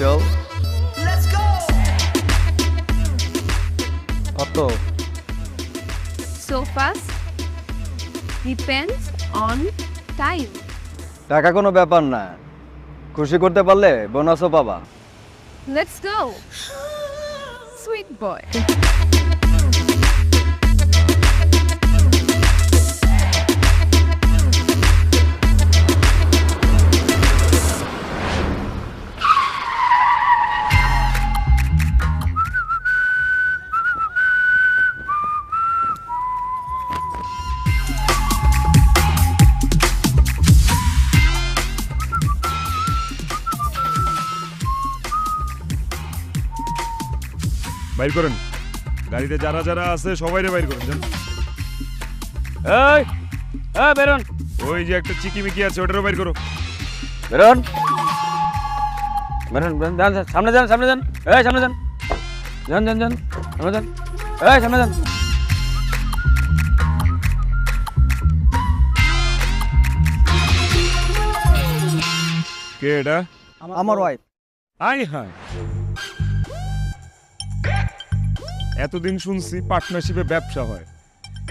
চল। কত? So fast depends on time. টাকা কোনো ব্যাপার না, খুশি করতে পারলে বোনাসও পাবা। Let's go. Sweet boy. বাইর করেন, গাড়িতে যারা যারা আছে সবাইরে বাইর করেন। জান এই বেরোন ওই যে একটা চিকিমিকি আছে ওটারও বাইর করো। বেরোন বেরোন বেরোন, যান যান, সামনে যান সামনে যান, এই সামনে যান, যান যান যান সামনে যান, এই সামনে যান। কে এটা? আমার ওয়াইফ। আই হাই, এতদিন শুনছি পার্টনারশিপে ব্যবসা হয়,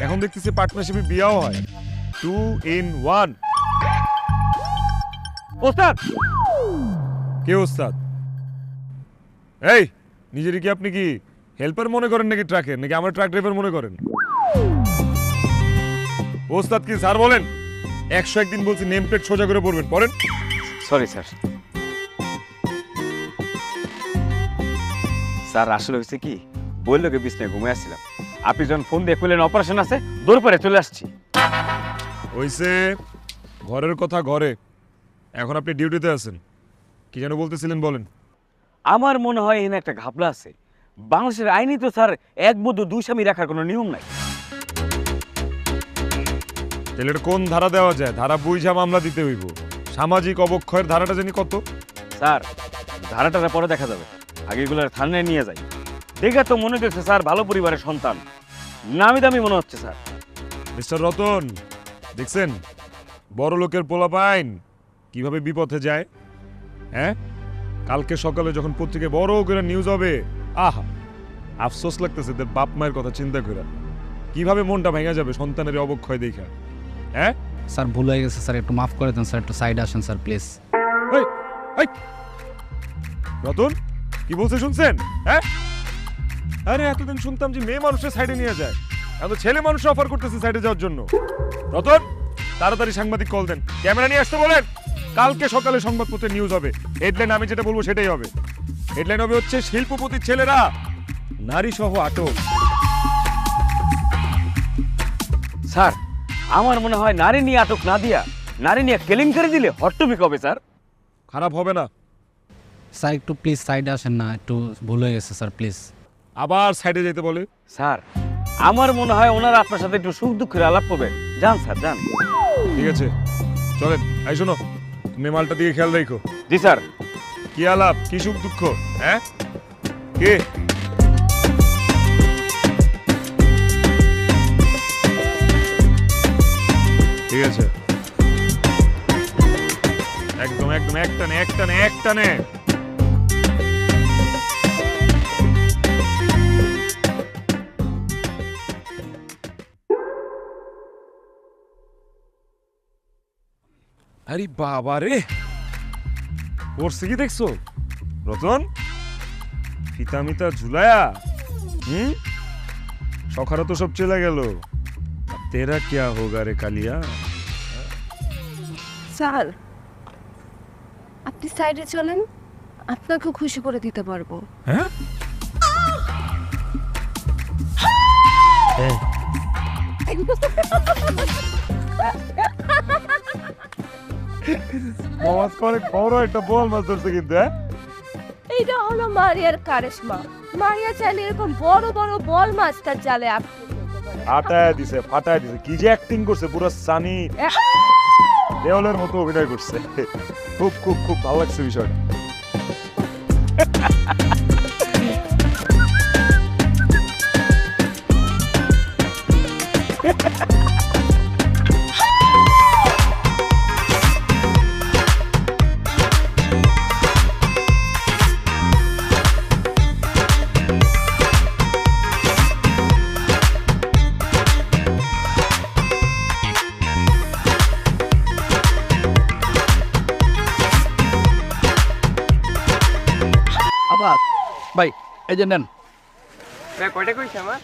এখন দেখতেছি পার্টনারশিপে বিয়াও হয়। 2 in 1। ওস্তাদ, কে ওস্তাদ? এই নিজের কি আপনি কি হেল্পার মনে করেন নাকি ট্রাকের, নাকি আমার ট্রাক ড্রাইভার মনে করেন? ওস্তাদ কি স্যার বলেন? 101 দিন বলছি নেম প্লেট সোজা করে পড়বেন, পড়েন। Sorry sir. স্যার আসলে হয়েছে কি, বললো কি বিছনায় ঘুমিয়ে আসছিলাম, আপনি যখন ফোন দিয়ে কইলেন অপারেশন আছে, দৌড় পরে চলে আসছি। হইছে, ঘরের কথা ঘরে, এখন আপনি ডিউটিতে আছেন। কি যেন বলতেছিলেন, বলেন। আমার মনে হয় এখানে একটা ঘাপলা আছে। বাংলাদেশের আইনি তো স্যার এক বধূ দুই স্বামী রাখার কোনো নিয়ম নাই। তাহলে এটা কোন ধারা দেওয়া যায়? ধারা বুঝা মামলা দিতে হইব। সামাজিক অবক্ষয়ের ধারাটা জানি কত? স্যার ধারাটা পরে দেখা যাবে, আগে এগুলো থানায় নিয়ে যাই। দেখে তো মনে হচ্ছে স্যার ভালো পরিবারের সন্তান, নামি দামি মনে হচ্ছে স্যার। মিস্টার রতন, দেখছেন বড় লোকের পোলাপাইন কিভাবে বিপথে যায়? হ্যাঁ, কালকে সকালে যখন পত্রিকায় বড় করে নিউজ হবে, আহা আফসোস লাগতেছে তাদের বাপ মায়ের কথা চিন্তা করে। কিভাবে মনটা ভেঙে যাবে সন্তানের এই অবক্ষয় দেখা। হ্যাঁ স্যার ভুল হয়ে গেছে স্যার, একটু মাফ করে দেন স্যার, একটু সাইডে আসেন স্যার প্লিজ। এই, এই, রতন কি বলছে শুনছেন? হ্যাঁ, আরে এতদিন শুনতাম যে মেয়ে মানুষের সাইডে নিয়ে যায়, এখন ছেলে মানুষ অফার করতেছে সাইডে যাওয়ার জন্য। রতন তাড়াতাড়ি সাংবাদিক কল দেন, ক্যামেরা নিয়ে আসতে বলেন। কালকে সকালে সংবাদপত্রে নিউজ হবে, হেডলাইন আমি যেটা বলবো সেটাই হবে। হেডলাইন হবে হচ্ছে শিল্পপতির ছেলেরা নারী সহ আটক। স্যার আমার মনে হয় নারী নিয়ে আটক না দিয়া নারী নিয়ে কেলেঙ্কারি দিলে হট টপিক হবে স্যার। খারাপ হবে না? স্যার একটু প্লিজ সাইডে আসেন না, একটু ভুল হয়ে গেছে স্যার প্লিজ। আবার সাইডে যেতে বলে? স্যার আমার মনে হয় ওনারা আপনার সাথে একটু সুখ দুঃখের আলাপ করবে। যান স্যার যান। ঠিক আছে চলেন। এই শোনো, তুমি মালটা দিয়ে খেয়াল রাখো। জি স্যার। কি আলাপ, কি সুখ দুঃখ? হ্যাঁ, কে? ঠিক আছে, একদম একদম একটানে একটানে একটানে। আরে বাবা রে, পড়ছে কি দেখছো রতন? ফিতা মিতা ঝুলায়া সখারা তো সব চলে গেল। তেরা क्या होगा রে কালিয়া? স্যার আপনি সাইডে চলেন, আপনাকেও খুশি করে দিতে পারবো। হ্যাঁ, মাছ করে বড় একটা বল মাছ ধরছে কিন্তু। হ্যাঁ, এইটা হলো মারিয়ার কারিশমা। মারিয়া চাইলে এরকম বড় বড় বল মাছ তার জালে আটকে ফেলতে পারে। ফাটায় দিছে ফাটায় দিছে, কি যে অ্যাক্টিং করছে, পুরো সানি দেওয়ালের মতো অভিনয় করছে। খুব খুব খুব ভালো লাগছে বিষয়টা। পাস ভাই এই যে নেন কয়টা কইছে আমার